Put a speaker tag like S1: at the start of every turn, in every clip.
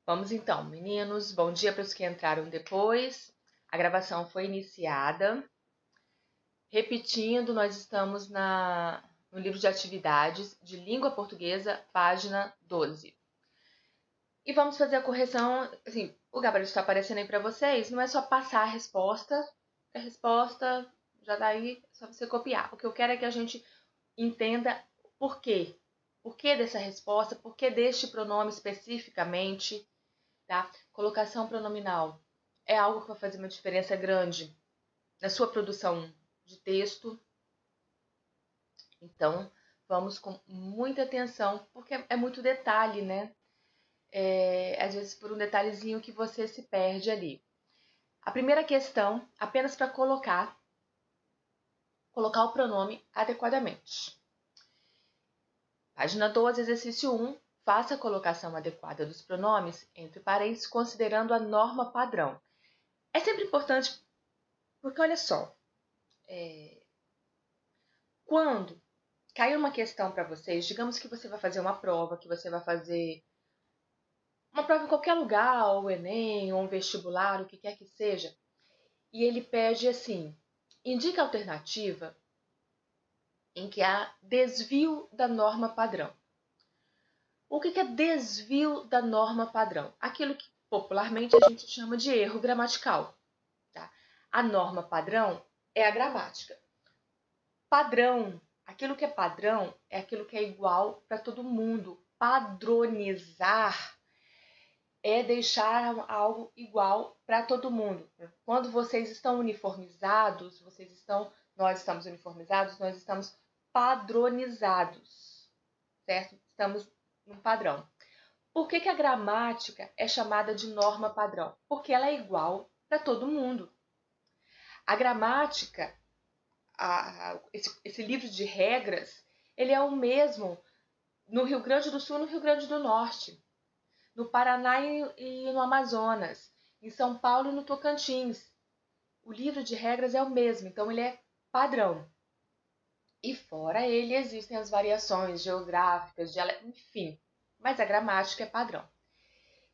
S1: Vamos então, meninos, bom dia para os que entraram depois. A gravação foi iniciada. Repetindo, nós estamos no livro de atividades de língua portuguesa, página 12. E vamos fazer a correção, assim, o gabarito está aparecendo aí para vocês, não é só passar a resposta já está aí, é só você copiar. O que eu quero é que a gente entenda por quê. Por que dessa resposta, por que deste pronome especificamente. Tá? Colocação pronominal é algo que vai fazer uma diferença grande na sua produção de texto. Então, vamos com muita atenção, porque é muito detalhe, né? Às vezes por um detalhezinho que você se perde ali. A primeira questão, apenas para colocar o pronome adequadamente. Página 12, exercício 1. Faça a colocação adequada dos pronomes entre parênteses, considerando a norma padrão. É sempre importante, porque olha só, quando cair uma questão para vocês, digamos que você vai fazer uma prova, que você vai fazer uma prova em qualquer lugar, ou Enem, ou um vestibular, o que quer que seja, e ele pede assim, indica a alternativa em que há desvio da norma padrão. O que é desvio da norma padrão? Aquilo que popularmente a gente chama de erro gramatical. Tá? A norma padrão é a gramática. Padrão, aquilo que é padrão é aquilo que é igual para todo mundo. Padronizar é deixar algo igual para todo mundo. Quando vocês estão uniformizados, nós estamos uniformizados, nós estamos padronizados, certo? Estamos num padrão. Por que a gramática é chamada de norma padrão? Porque ela é igual para todo mundo. A gramática, esse livro de regras, ele é o mesmo no Rio Grande do Sul e no Rio Grande do Norte, no Paraná e no Amazonas, em São Paulo e no Tocantins. O livro de regras é o mesmo, então ele é padrão. E fora ele existem as variações geográficas, enfim, mas a gramática é padrão.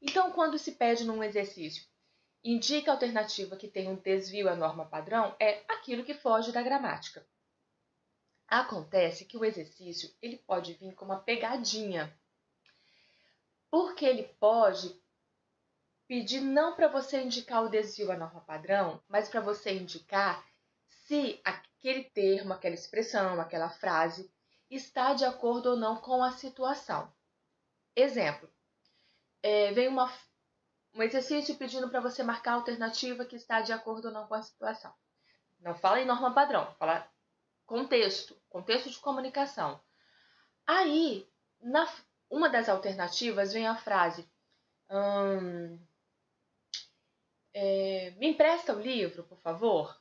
S1: Então, quando se pede num exercício, indica a alternativa que tem um desvio à norma padrão, é aquilo que foge da gramática. Acontece que o exercício ele pode vir com uma pegadinha, porque ele pode pedir não para você indicar o desvio à norma padrão, mas para você indicar se aquele termo, aquela expressão, aquela frase está de acordo ou não com a situação. Exemplo, vem um exercício pedindo para você marcar a alternativa que está de acordo ou não com a situação. Não fala em norma padrão, fala contexto de comunicação. Aí, uma das alternativas vem a frase me empresta o livro, por favor?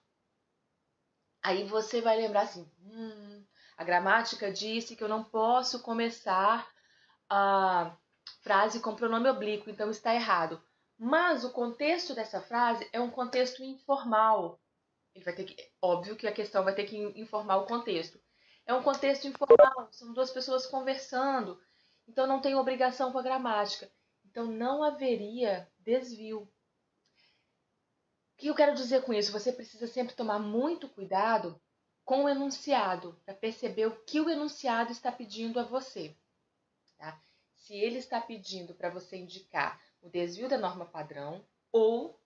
S1: Aí você vai lembrar assim, a gramática disse que eu não posso começar a frase com pronome oblíquo, então está errado. Mas o contexto dessa frase é um contexto informal. Ele vai ter que, óbvio que a questão vai ter que informar o contexto. É um contexto informal, são duas pessoas conversando, então não tem obrigação com a gramática. Então não haveria desvio. O que eu quero dizer com isso? Você precisa sempre tomar muito cuidado com o enunciado, para perceber o que o enunciado está pedindo a você. Tá? Se ele está pedindo para você indicar o desvio da norma padrão ou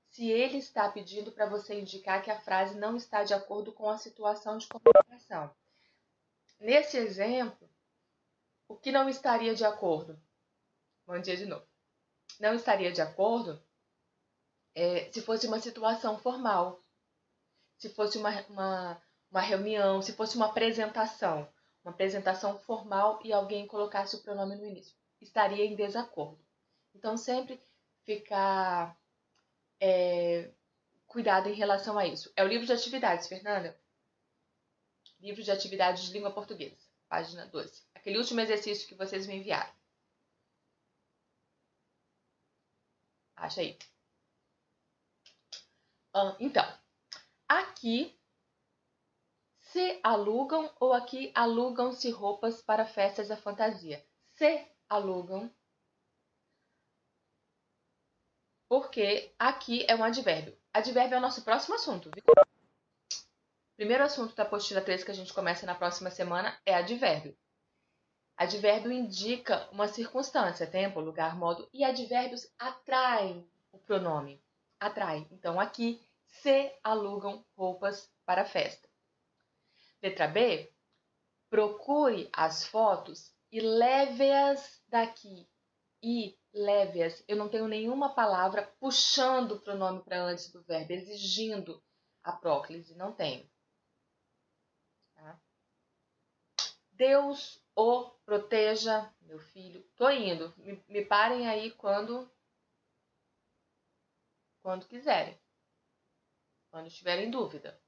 S1: se ele está pedindo para você indicar que a frase não está de acordo com a situação de comunicação. Nesse exemplo, o que não estaria de acordo? Bom dia de novo. Não estaria de acordo se fosse uma situação formal, se fosse uma reunião, se fosse uma apresentação formal e alguém colocasse o pronome no início. Estaria em desacordo. Então, sempre ficar cuidado em relação a isso. É o livro de atividades, Fernanda? Livro de atividades de língua portuguesa, página 12. Aquele último exercício que vocês me enviaram. Acha aí. Então, aqui se alugam ou aqui alugam-se roupas para festas da fantasia. Se alugam porque aqui é um advérbio. Advérbio é o nosso próximo assunto, viu? Primeiro assunto da apostila 3 que a gente começa na próxima semana é advérbio. Advérbio indica uma circunstância, tempo, lugar, modo, e advérbios atraem o pronome. Atrai. Então, aqui, se alugam roupas para a festa. Letra B, procure as fotos e leve-as daqui. E leve-as, eu não tenho nenhuma palavra puxando o pronome para antes do verbo, exigindo a próclise, não tenho. Tá? Deus o proteja, meu filho. Tô indo. Me parem aí quando quiserem. Quando estiverem em dúvida.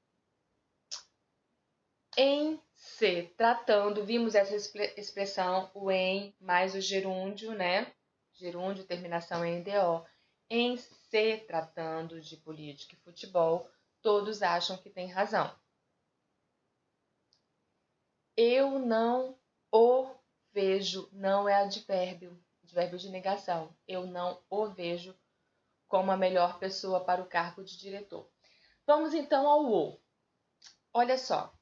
S1: Em se tratando, vimos essa expressão, o em mais o gerúndio, né? Gerúndio, terminação em DO. Em se tratando de política e futebol, todos acham que tem razão. Eu não o vejo, não é advérbio de negação. Eu não o vejo como a melhor pessoa para o cargo de diretor. Vamos então ao o. Olha só.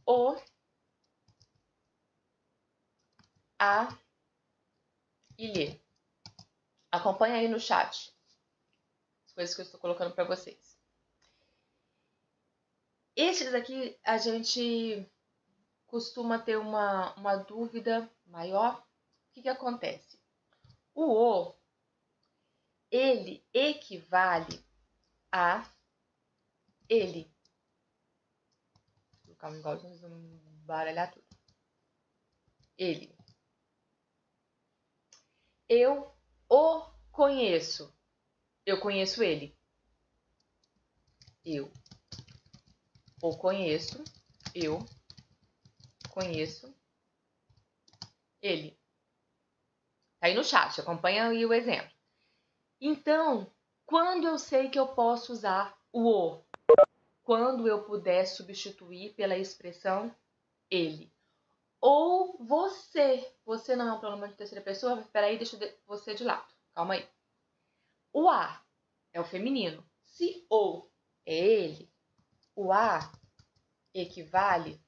S1: O, a e lhe. Acompanha aí no chat as coisas que eu estou colocando para vocês. Estes aqui a gente costuma ter uma dúvida maior. O que acontece? O, ele equivale a ele. Vou colocar um igualzinho, vamos baralhar tudo. Ele. Eu o conheço. Eu conheço ele. Eu o conheço. Eu conheço ele. Tá aí no chat, acompanha aí o exemplo. Então, quando eu sei que eu posso usar o? Quando eu puder substituir pela expressão ele. Ou você. Você não é um pronome de terceira pessoa? Espera aí, deixa você de lado. Calma aí. O a é o feminino. Se o é ele, o a equivale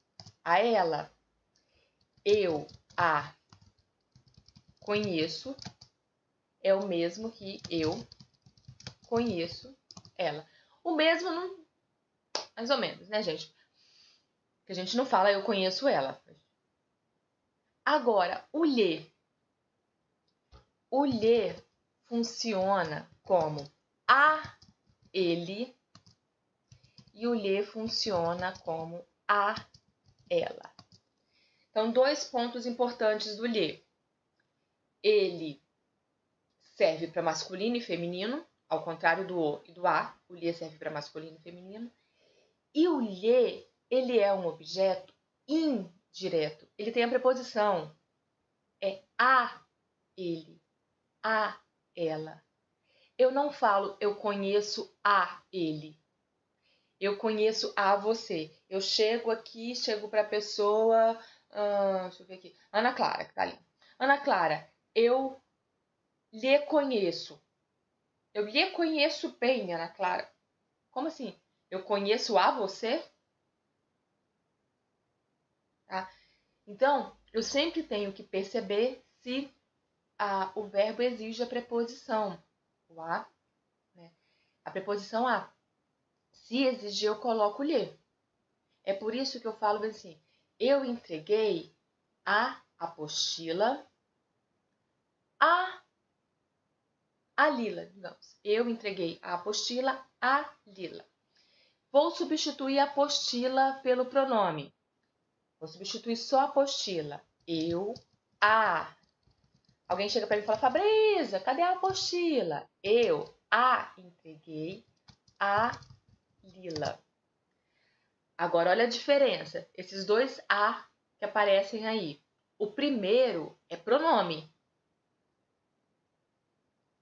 S1: a ela. Eu a conheço é o mesmo que eu conheço ela. O mesmo, não, mais ou menos, né, gente? Que a gente não fala eu conheço ela. Agora, o lhe. O lhe funciona como a ele e o lhe funciona como a ela. Então, dois pontos importantes do lhe. Ele serve para masculino e feminino, ao contrário do o e do a. O lhe serve para masculino e feminino. E o lhe, ele é um objeto indireto. Ele tem a preposição. É a ele, a ela. Eu não falo eu conheço a ele. Eu conheço a você. Eu chego aqui, chego para a pessoa... deixa eu ver aqui. Ana Clara, que tá ali. Ana Clara, eu lhe conheço. Eu lhe conheço bem, Ana Clara. Como assim? Eu conheço a você? Tá? Então, eu sempre tenho que perceber se o verbo exige a preposição. O a, né? A preposição a. Se exigir, eu coloco lhe. É por isso que eu falo assim, eu entreguei a apostila a Lila. Digamos, eu entreguei a apostila a Lila. Vou substituir a apostila pelo pronome. Vou substituir só a apostila. Eu, a. Alguém chega para mim e fala, Fabrícia, cadê a apostila? Eu, a, entreguei a Lila. Agora, olha a diferença. Esses dois a que aparecem aí. O primeiro é pronome.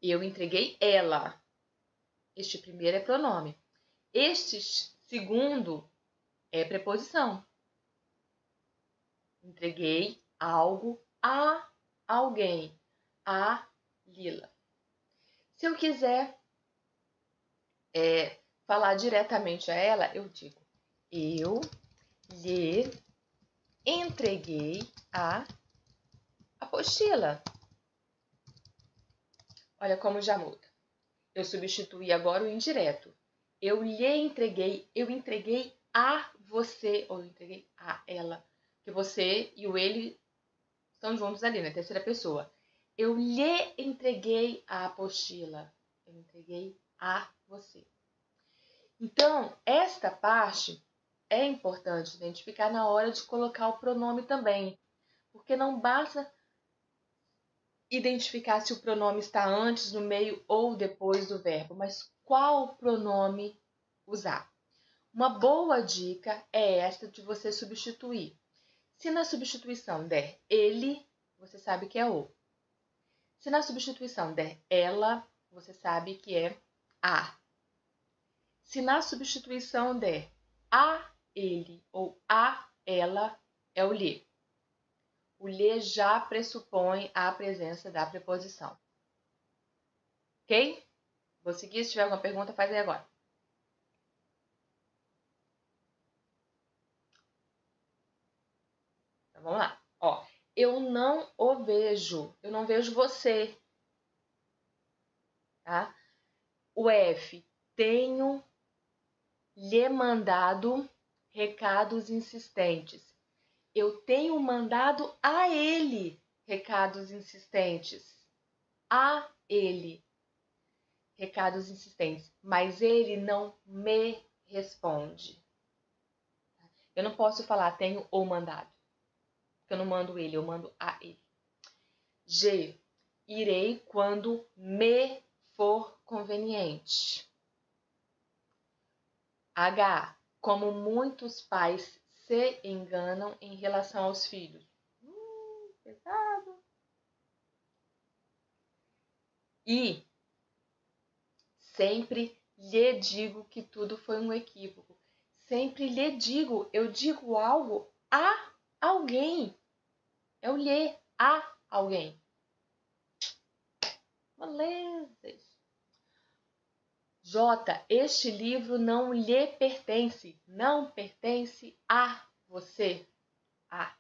S1: Eu entreguei ela. Este primeiro é pronome. Este segundo é preposição. Entreguei algo a alguém. A Lila. Se eu quiser falar diretamente a ela, eu digo: eu lhe entreguei a apostila. Olha como já muda. Eu substituí agora o indireto. Eu lhe entreguei, eu entreguei a você, ou eu entreguei a ela. Que você e o ele estão juntos ali, na terceira pessoa. Eu lhe entreguei a apostila. Eu entreguei a você. Então, esta parte é importante identificar na hora de colocar o pronome também. Porque não basta identificar se o pronome está antes, no meio ou depois do verbo, mas qual pronome usar. Uma boa dica é esta de você substituir. Se na substituição der ele, você sabe que é o. Se na substituição der ela, você sabe que é a. Se na substituição der a ele ou a ela, é o lhe. O lhe já pressupõe a presença da preposição. Ok? Vou seguir. Se tiver alguma pergunta, faz aí agora. Então, vamos lá. Ó, eu não o vejo. Eu não vejo você. Tá? O F. Tenho lhe mandado recados insistentes. Eu tenho mandado a ele recados insistentes. A ele recados insistentes. Mas ele não me responde. Eu não posso falar tenho o mandado. Porque eu não mando ele, eu mando a ele. G. Irei quando me for conveniente. H. Como muitos pais se enganam em relação aos filhos. Pesado. I. Sempre lhe digo que tudo foi um equívoco. Sempre lhe digo, eu digo algo a alguém. É o lhe a alguém. Beleza. J. Este livro não lhe pertence. Não pertence a você. A.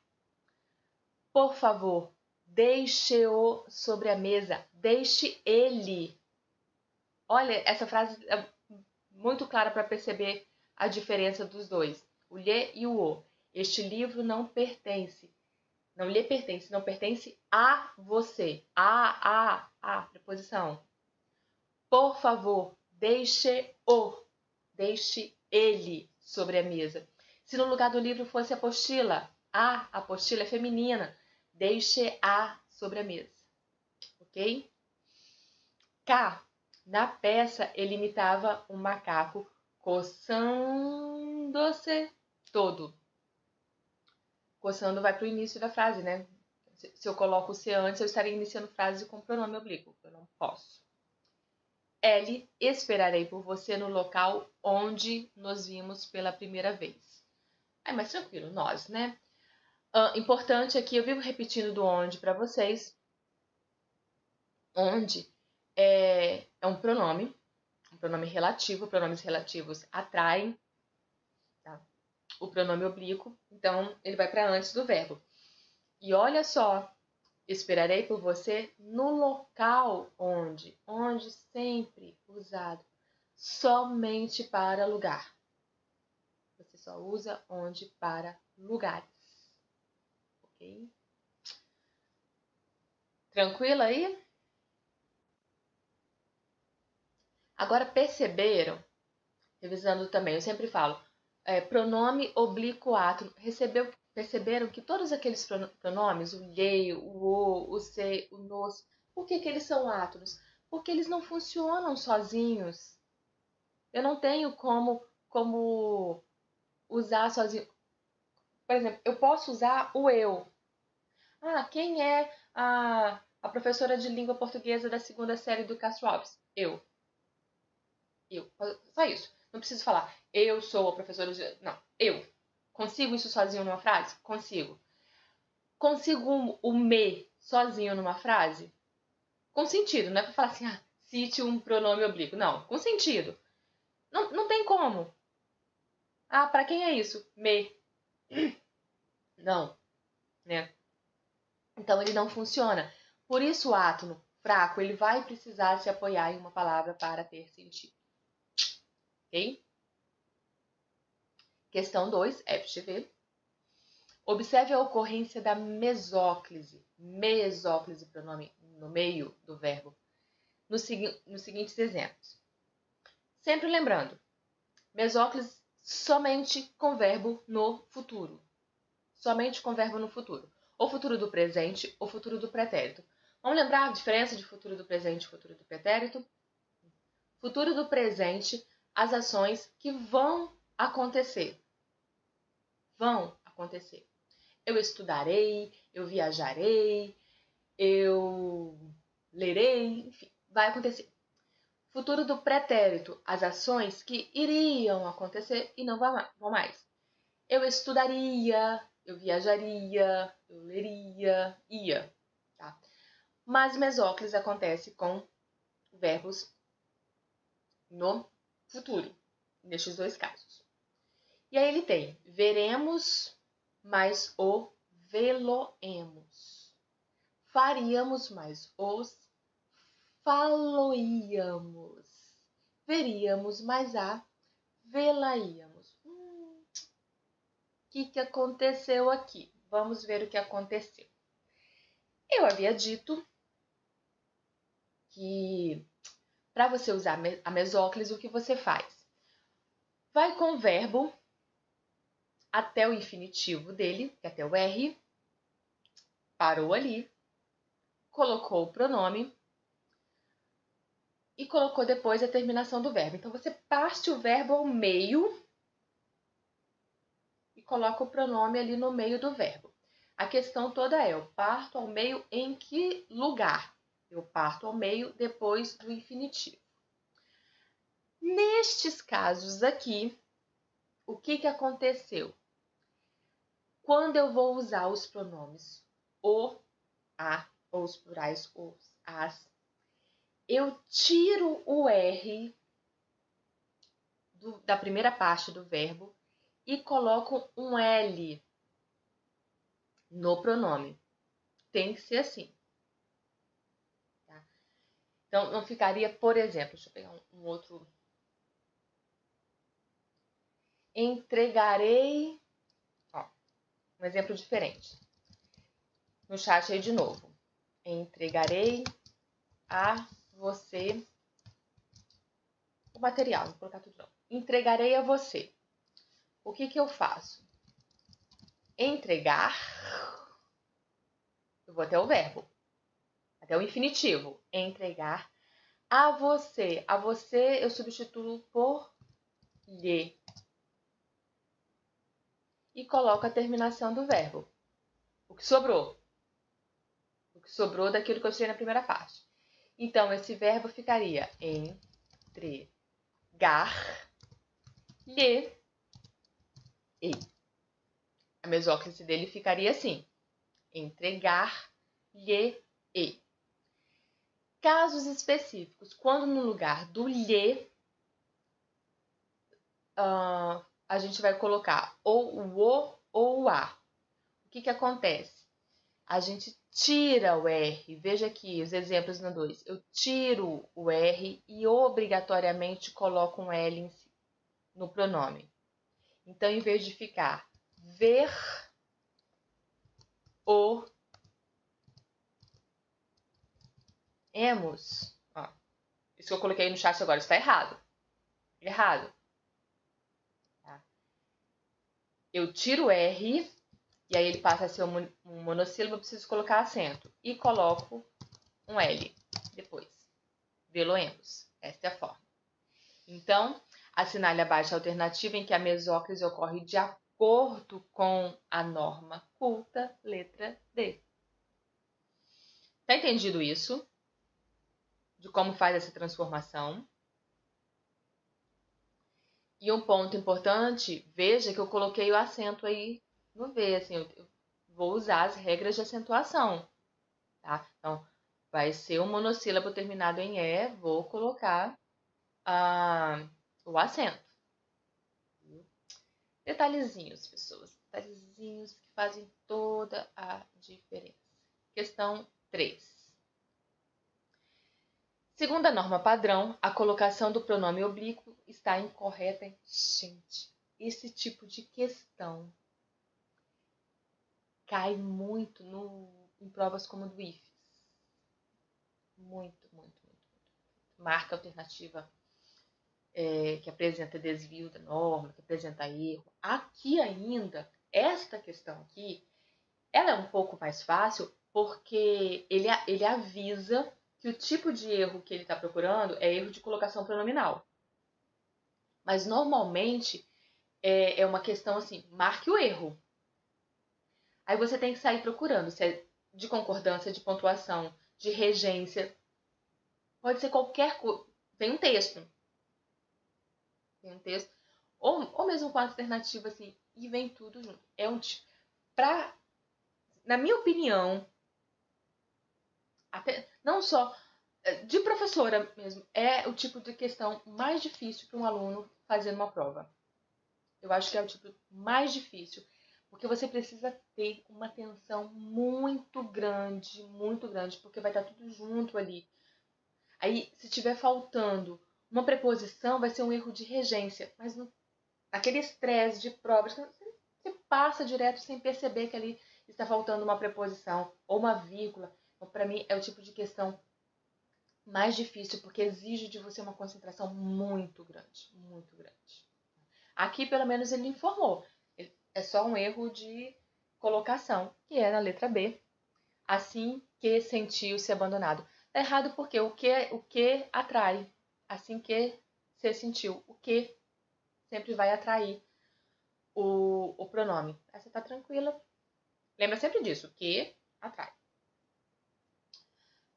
S1: Por favor, deixe-o sobre a mesa. Deixe ele. Olha, essa frase é muito clara para perceber a diferença dos dois. O lhe e o o. Este livro não pertence. Não lhe pertence, não pertence a você. A preposição. Por favor, deixe-o. Deixe ele sobre a mesa. Se no lugar do livro fosse apostila, a apostila é feminina. Deixe-a sobre a mesa. Ok? K. Na peça, ele imitava um macaco coçando-se todo. Coçando vai para o início da frase, né? Se eu coloco o se antes, eu estaria iniciando frase com pronome oblíquo. Eu não posso. L. Esperarei por você no local onde nos vimos pela primeira vez. Mas tranquilo, nós, né? Importante aqui, eu vivo repetindo do onde para vocês. Onde é um pronome relativo. Pronomes relativos atraem, tá? O pronome oblíquo, então ele vai para antes do verbo. E olha só, esperarei por você no local onde sempre usado somente para lugar. Você só usa onde para lugares. Ok? Tranquilo aí? Agora perceberam, revisando também, eu sempre falo, pronome oblíquo átono. Perceberam que todos aqueles pronomes, o lhe, o se, o nos, por que eles são átonos? Porque eles não funcionam sozinhos. Eu não tenho como usar sozinho. Por exemplo, eu posso usar o eu. Quem é a professora de língua portuguesa da segunda série do Castro Alves? Eu. Só isso. Não preciso falar, eu sou a professora de... Não, eu. Consigo isso sozinho numa frase? Consigo. Consigo o me sozinho numa frase? Com sentido, não é pra falar assim, cite um pronome oblíquo. Não, com sentido. Não tem como. Ah, para quem é isso? Me. Não, né? Então ele não funciona. Por isso o átono fraco, ele vai precisar se apoiar em uma palavra para ter sentido. Ok? Questão 2, FGV. Observe a ocorrência da mesóclise. Mesóclise, pronome no meio do verbo. Nos seguintes exemplos. Sempre lembrando, mesóclise somente com verbo no futuro. Somente com verbo no futuro. Ou futuro do presente ou futuro do pretérito. Vamos lembrar a diferença de futuro do presente e futuro do pretérito? Futuro do presente, as ações que vão acontecer. Vão acontecer. Eu estudarei, eu viajarei, eu lerei, enfim, vai acontecer. Futuro do pretérito, as ações que iriam acontecer e não vão mais. Eu estudaria, eu viajaria, eu leria, ia. Tá? Mas mesóclise acontece com verbos no futuro, nestes dois casos. E aí ele tem veremos mais o veloemos. Faríamos mais os faloíamos. Veríamos mais a velaíamos. O que aconteceu aqui? Vamos ver o que aconteceu. Eu havia dito que para você usar a mesóclise, o que você faz? Vai com o verbo até o infinitivo dele, que é até o R, parou ali, colocou o pronome e colocou depois a terminação do verbo. Então, você parte o verbo ao meio e coloca o pronome ali no meio do verbo. A questão toda é, eu parto ao meio em que lugar? Eu parto ao meio depois do infinitivo. Nestes casos aqui, o que aconteceu? Quando eu vou usar os pronomes o, a, ou os plurais os, as, eu tiro o R da primeira parte do verbo e coloco um L no pronome. Tem que ser assim. Tá? Então, não ficaria, por exemplo, deixa eu pegar um outro. Entregarei, ó, um exemplo diferente. No chat aí de novo. Entregarei a você o material. Vou colocar tudo de novo. Entregarei a você. O que eu faço? Entregar. Eu vou até o verbo. Até o infinitivo. Entregar a você. A você eu substituo por lhe. E coloco a terminação do verbo. O que sobrou? O que sobrou daquilo que eu tirei na primeira parte. Então, esse verbo ficaria entregar-lhe. E a mesóclise dele ficaria assim. Entregar-lhe. E. Casos específicos. Quando no lugar do lhe, a gente vai colocar ou o ou o a. O que acontece? A gente tira o R. Veja aqui os exemplos no 2. Eu tiro o R e obrigatoriamente coloco um L no pronome. Então, em vez de ficar ver o emos, ó, isso que eu coloquei no chat agora está errado. Errado. Tá? Eu tiro o R e aí ele passa a ser um monossílabo, eu preciso colocar acento. E coloco um L depois. Veloemos. Esta é a forma. Então, assinale abaixo a alternativa em que a mesóclise ocorre de acordo com a norma culta, letra D. Tá entendido isso? De como faz essa transformação? E um ponto importante, veja que eu coloquei o acento aí no V, assim, eu vou usar as regras de acentuação, tá? Então, vai ser um monossílabo terminado em E, vou colocar o acento. Detalhezinhos, pessoas. Detalhezinhos que fazem toda a diferença. Questão 3. Segundo a norma padrão, a colocação do pronome oblíquo está incorreta. Gente, esse tipo de questão cai muito em provas como do IFES. Muito, muito, muito, muito. Marca alternativa que apresenta desvio da norma, que apresenta erro. Aqui ainda, esta questão aqui, ela é um pouco mais fácil porque ele avisa que o tipo de erro que ele está procurando é erro de colocação pronominal. Mas normalmente é uma questão assim, marque o erro. Aí você tem que sair procurando se é de concordância, de pontuação, de regência. Pode ser qualquer coisa. Tem um texto. Ou mesmo com a alternativa assim, e vem tudo junto. É um tipo. Na minha opinião, até, não só de professora mesmo, é o tipo de questão mais difícil para um aluno fazer numa prova. Eu acho que é o tipo mais difícil, porque você precisa ter uma atenção muito grande, porque vai estar tudo junto ali. Aí, se tiver faltando uma preposição, vai ser um erro de regência, mas aquele estresse de prova, você passa direto sem perceber que ali está faltando uma preposição ou uma vírgula. Então, para mim, é o tipo de questão mais difícil, porque exige de você uma concentração muito grande, muito grande. Aqui, pelo menos, ele informou. É só um erro de colocação, que é na letra B. Assim que sentiu-se abandonado. Tá errado porque o que atrai. Assim que se sentiu. O que sempre vai atrair o pronome. Essa tá tranquila. Lembra sempre disso. O que atrai.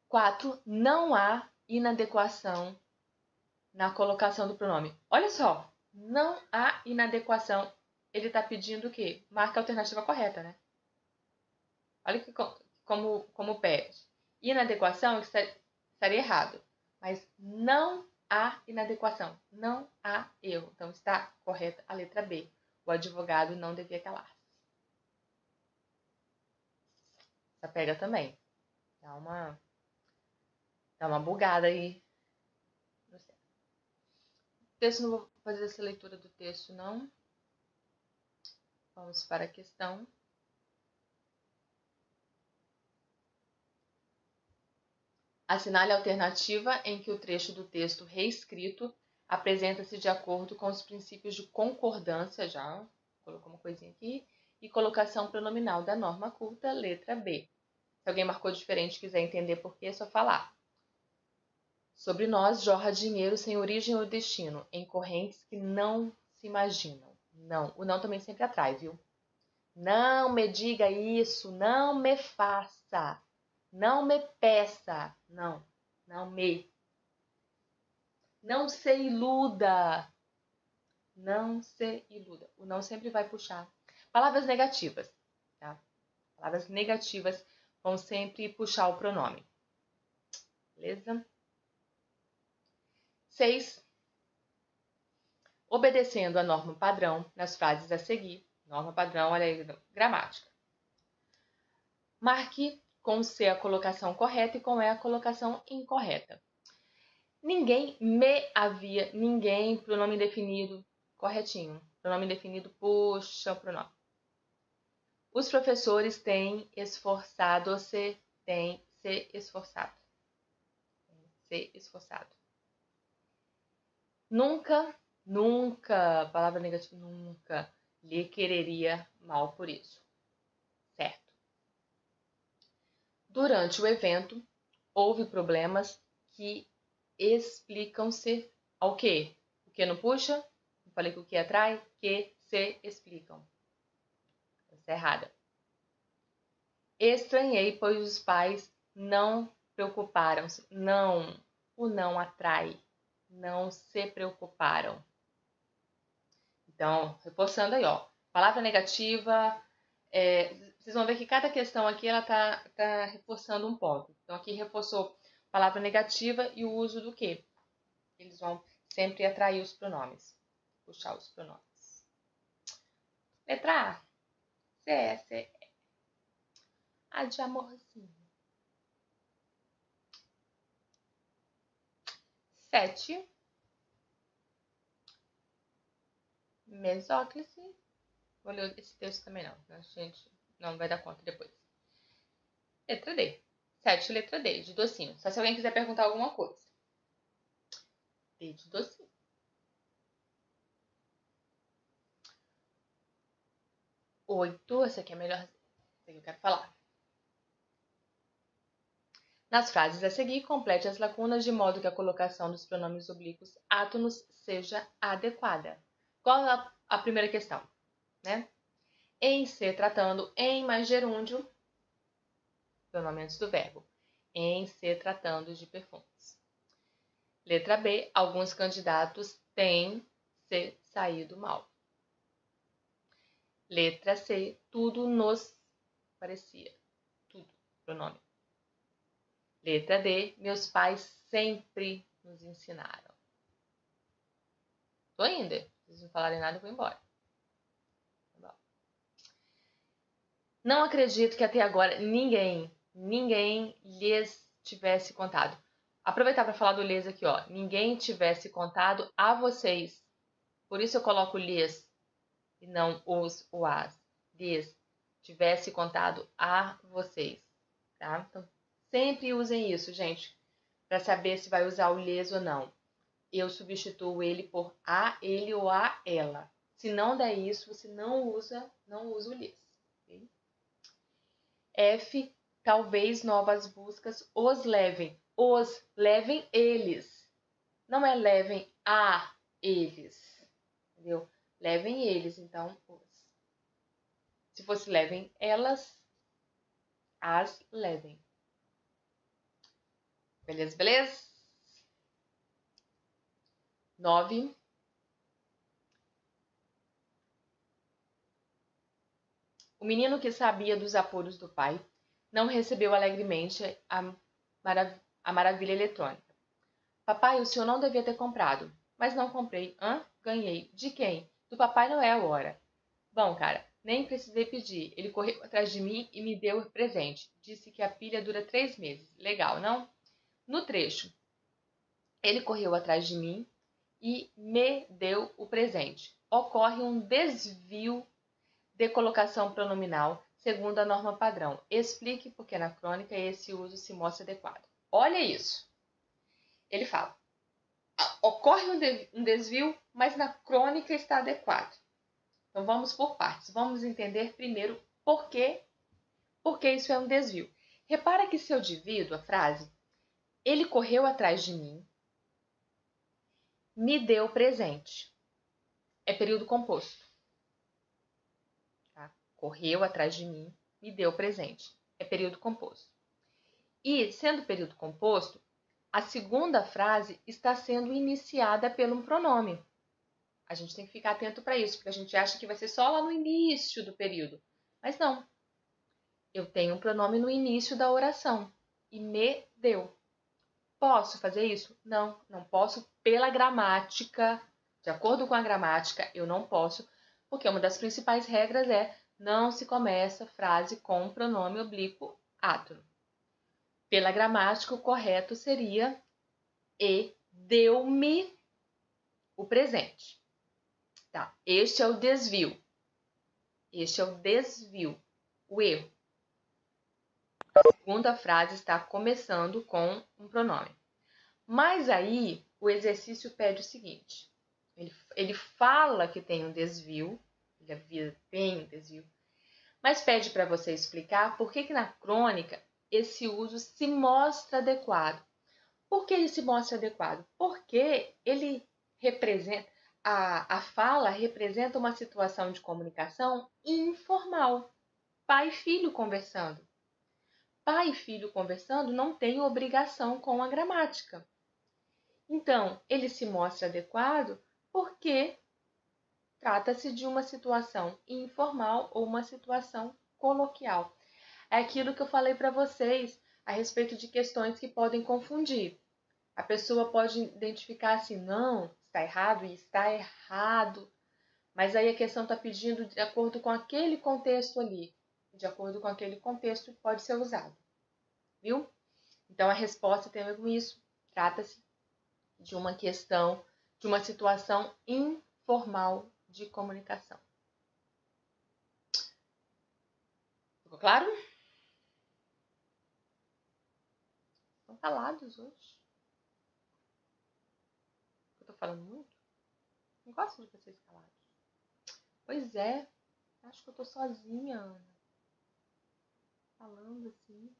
S1: 4. Não há inadequação na colocação do pronome. Olha só. Não há inadequação. Ele está pedindo o quê? Marca a alternativa correta, né? Olha que, como pede. Inadequação estaria errado. Mas não há inadequação. Não há erro. Então está correta a letra B. O advogado não devia calar. Essa pega também. Dá uma bugada aí. No texto, não vou fazer essa leitura do texto, não. Vamos para a questão. Assinale a alternativa em que o trecho do texto reescrito apresenta-se de acordo com os princípios de concordância, já colocou uma coisinha aqui, e colocação pronominal da norma culta, letra B. Se alguém marcou diferente e quiser entender por quê, é só falar. Sobre nós jorra dinheiro sem origem ou destino, em correntes que não se imaginam. Não, o não também sempre atrai, viu? Não me diga isso, não me faça, não me peça, não me. Não se iluda, não se iluda. O não sempre vai puxar. Palavras negativas, tá? Palavras negativas vão sempre puxar o pronome. Beleza? 6. Obedecendo a norma padrão nas frases a seguir. Norma padrão, olha aí, gramática. Marque com C a colocação correta e com E a colocação incorreta. Ninguém pronome indefinido, corretinho. Pronome indefinido puxa o pronome. Os professores têm esforçado-se, têm se esforçado. Se esforçado. Nunca, palavra negativa, nunca lhe quereria mal por isso. Certo. Durante o evento, houve problemas que explicam-se ao quê? O que não puxa? Eu falei que o que atrai? Que se explicam. Essa é errada. Estranhei, pois os pais não preocuparam-se. Não, o não atrai. Não se preocuparam. Então, reforçando aí, ó. Palavra negativa, Vocês vão ver que cada questão aqui ela tá reforçando um ponto. Então aqui reforçou palavra negativa e o uso do que. Eles vão sempre atrair os pronomes, puxar os pronomes. Letra A. C. A de amorzinho. 7. Mesóclise. Vou ler esse texto também não. A gente não vai dar conta depois. Letra D. 7, letra D, de docinho. Só se alguém quiser perguntar alguma coisa. D de docinho. 8, essa aqui é melhor. Essa aqui eu quero falar. Nas frases a seguir, complete as lacunas de modo que a colocação dos pronomes oblíquos átonos seja adequada. Qual a primeira questão? Né? Em se tratando em mais gerúndio, pronome antes do verbo. Em se tratando de perfumes. Letra B, alguns candidatos têm se saído mal. Letra C, tudo nos parecia. Tudo, pronome. Letra D, meus pais sempre nos ensinaram. Tô indo. Se vocês não falarem nada, eu vou embora. Tá bom. Não acredito que até agora ninguém lhes tivesse contado. Aproveitar para falar do lhes aqui, ó. Ninguém tivesse contado a vocês. Por isso eu coloco lhes e não os ou as. Lhes tivesse contado a vocês, tá? Então, sempre usem isso, gente, para saber se vai usar o lhes ou não. Eu substituo ele por a, ele ou a, ela. Se não der isso, você não usa o lhes. Okay? F, talvez novas buscas os levem. Os levem eles. Não é levem a eles. Entendeu? Levem eles, então os. Se fosse levem elas, as levem. Beleza, beleza? 9. O menino que sabia dos apuros do pai não recebeu alegremente a maravilha eletrônica. Papai, o senhor não devia ter comprado. Mas não comprei. Hã? Ganhei. De quem? Do Papai Noel, ora. Bom, cara, nem precisei pedir. Ele correu atrás de mim e me deu o presente. Disse que a pilha dura 3 meses. Legal, não? No trecho, ele correu atrás de mim e me deu o presente. Ocorre um desvio de colocação pronominal segundo a norma padrão. Explique por que na crônica esse uso se mostra adequado. Olha isso. Ele fala, ocorre um desvio, mas na crônica está adequado. Então vamos por partes. Vamos entender primeiro por que isso é um desvio. Repara que se eu divido a frase, ele correu atrás de mim, me deu presente. É período composto. Tá? Correu atrás de mim, me deu presente. É período composto. E, sendo período composto, a segunda frase está sendo iniciada pelo pronome. A gente tem que ficar atento para isso, porque a gente acha que vai ser só lá no início do período. Mas não. Eu tenho um pronome no início da oração. E me deu. Posso fazer isso? Não, não posso pela gramática. De acordo com a gramática, eu não posso, porque uma das principais regras é não se começa frase com pronome oblíquo átono. Pela gramática, o correto seria e deu-me o presente. Tá? Este é o desvio. Este é o desvio, o erro. A segunda frase está começando com um pronome. Mas aí, o exercício pede o seguinte. Ele fala que tem um desvio, ele avisa que tem um desvio, mas pede para você explicar por que na crônica esse uso se mostra adequado. Por que ele se mostra adequado? Porque ele representa, a fala representa uma situação de comunicação informal. Pai e filho conversando. Pai e filho conversando não tem obrigação com a gramática. Então, ele se mostra adequado porque trata-se de uma situação informal ou uma situação coloquial. É aquilo que eu falei para vocês a respeito de questões que podem confundir. A pessoa pode identificar assim, não, está errado e está errado. Mas aí a questão está pedindo de acordo com aquele contexto ali. De acordo com aquele contexto pode ser usado. Viu? Então a resposta tem a ver com isso. Trata-se de uma questão, de uma situação informal de comunicação. Ficou claro? Estão calados hoje. Eu tô falando muito? Não gosto de vocês calados. Pois é. Acho que eu tô sozinha, Ana. Falando assim.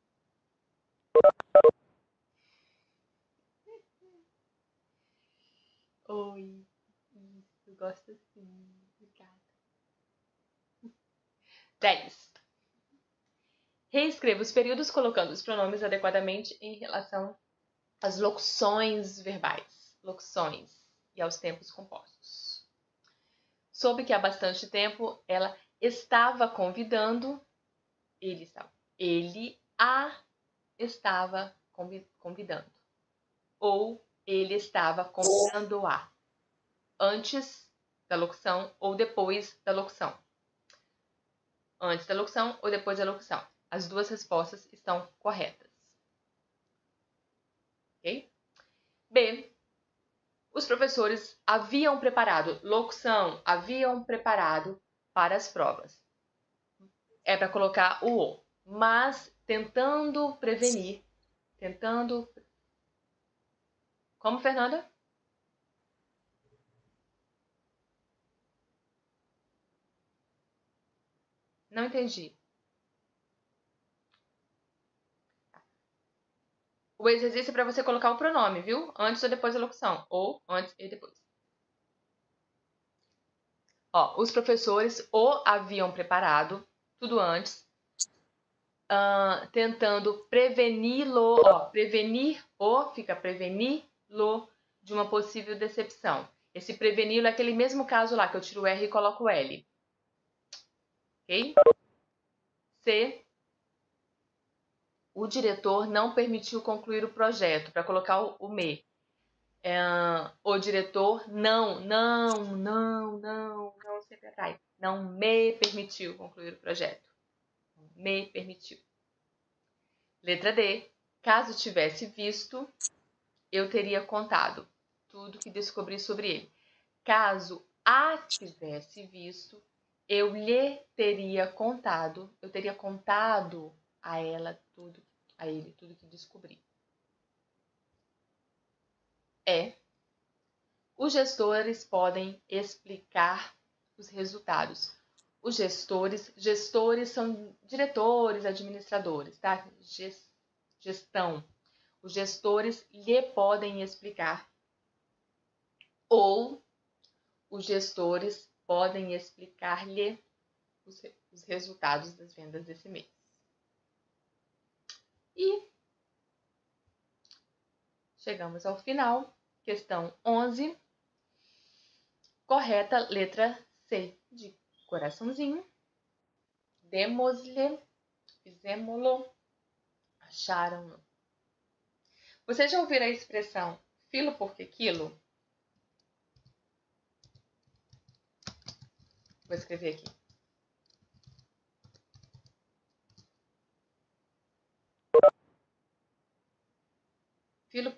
S1: Oi. Isso, gosto assim. Obrigada. 10. Reescreva os períodos colocando os pronomes adequadamente em relação às locuções verbais. Locuções e aos tempos compostos. Soube que há bastante tempo ela estava convidando, ele a estava convidando. Ou ele estava convidando-a. Antes da locução ou depois da locução. Antes da locução ou depois da locução. As duas respostas estão corretas. Ok? B. Os professores haviam preparado para as provas. É para colocar o, mas tentando prevenir. Como, Fernanda? Não entendi. O exercício é para você colocar o pronome, viu? Antes ou depois da locução. Ou antes e depois. Ó, os professores o haviam preparado, tudo antes, tentando preveni-lo, fica preveni-lo de uma possível decepção. Esse preveni-lo é aquele mesmo caso lá, que eu tiro o R e coloco o L. Ok? C. O diretor não permitiu concluir o projeto, para colocar o me. O diretor não sempre atrai. Não me permitiu concluir o projeto. Me permitiu. Letra D. Caso tivesse visto, eu teria contado tudo que descobri sobre ele. Caso a tivesse visto, eu lhe teria contado, a ela tudo, a ele tudo que descobri. Os gestores podem explicar os resultados. Os gestores são diretores, administradores, tá? Gestão. Os gestores lhe podem explicar. Ou os gestores podem explicar-lhe os resultados das vendas desse mês. E chegamos ao final. Questão 11. Correta, letra C, de coraçãozinho. Demos-lhe, fizemo-lo, acharam-no. Vocês já ouviram a expressão filo porque quilo? Vou escrever aqui. Filo.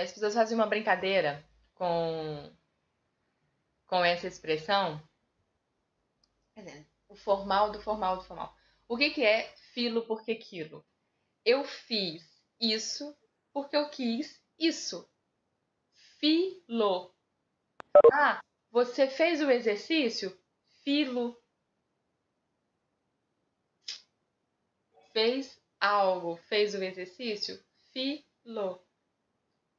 S1: As pessoas fazem uma brincadeira com essa expressão. O formal do formal do formal. O que é filo porque quilo? Eu fiz isso porque eu quis isso. Filo. Ah, você fez o exercício? Filo. Fez algo, fez o exercício? Filo.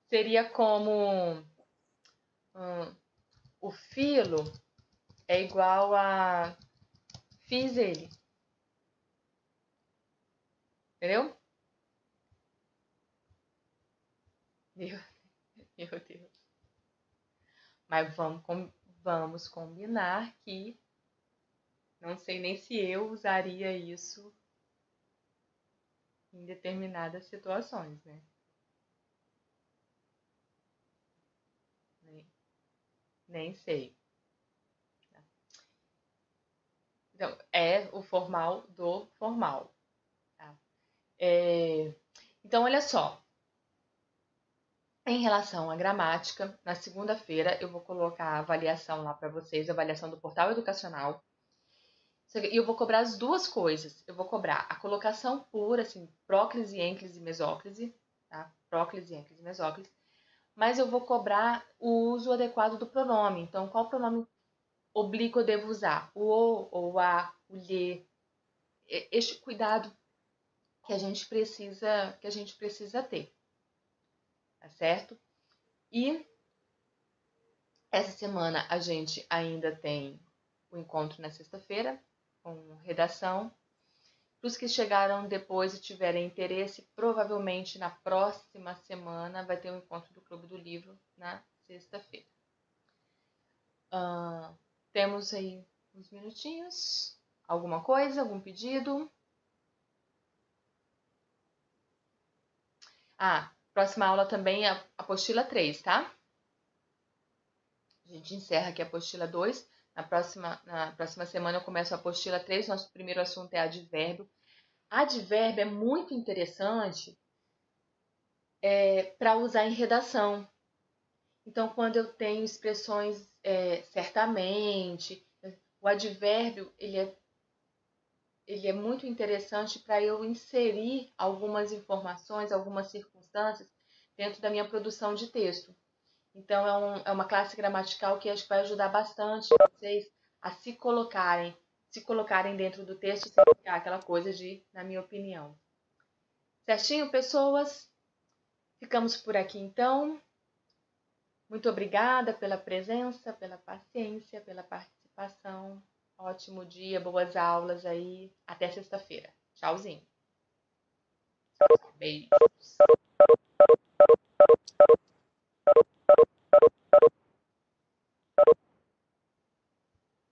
S1: Seria como o filo é igual a fiz ele. Entendeu? Meu Deus. Mas vamos vamos combinar que não sei nem se eu usaria isso em determinadas situações, né? Nem sei. Então, é o formal do formal. Tá? Então, olha só. Em relação à gramática, na segunda-feira eu vou colocar a avaliação lá para vocês, a avaliação do portal educacional. E eu vou cobrar as duas coisas. Eu vou cobrar a colocação pura, assim, próclise, ênclise, mesóclise, tá? Próclise, ênclise, mesóclise. Mas eu vou cobrar o uso adequado do pronome. Então, qual pronome oblíquo eu devo usar? O a, o lhe. Este cuidado que a gente precisa ter, tá certo? E essa semana a gente ainda tem o encontro na sexta-feira com redação. Para os que chegaram depois e tiverem interesse, provavelmente na próxima semana vai ter um encontro do Clube do Livro na sexta-feira. Temos aí uns minutinhos. Alguma coisa? Algum pedido? Próxima aula também é a apostila 3, tá? A gente encerra aqui a apostila 2. Na próxima semana eu começo a apostila 3. Nosso primeiro assunto é advérbio. Advérbio é muito interessante para usar em redação. Então, quando eu tenho expressões certamente, o advérbio ele é muito interessante para eu inserir algumas informações, algumas circunstâncias dentro da minha produção de texto. Então, é uma classe gramatical que acho que vai ajudar bastante vocês a se colocarem dentro do texto sem ficar aquela coisa de, na minha opinião. Certinho, pessoas? Ficamos por aqui, então. Muito obrigada pela presença, pela paciência, pela participação. Ótimo dia, boas aulas aí. Até sexta-feira. Tchauzinho. Beijos.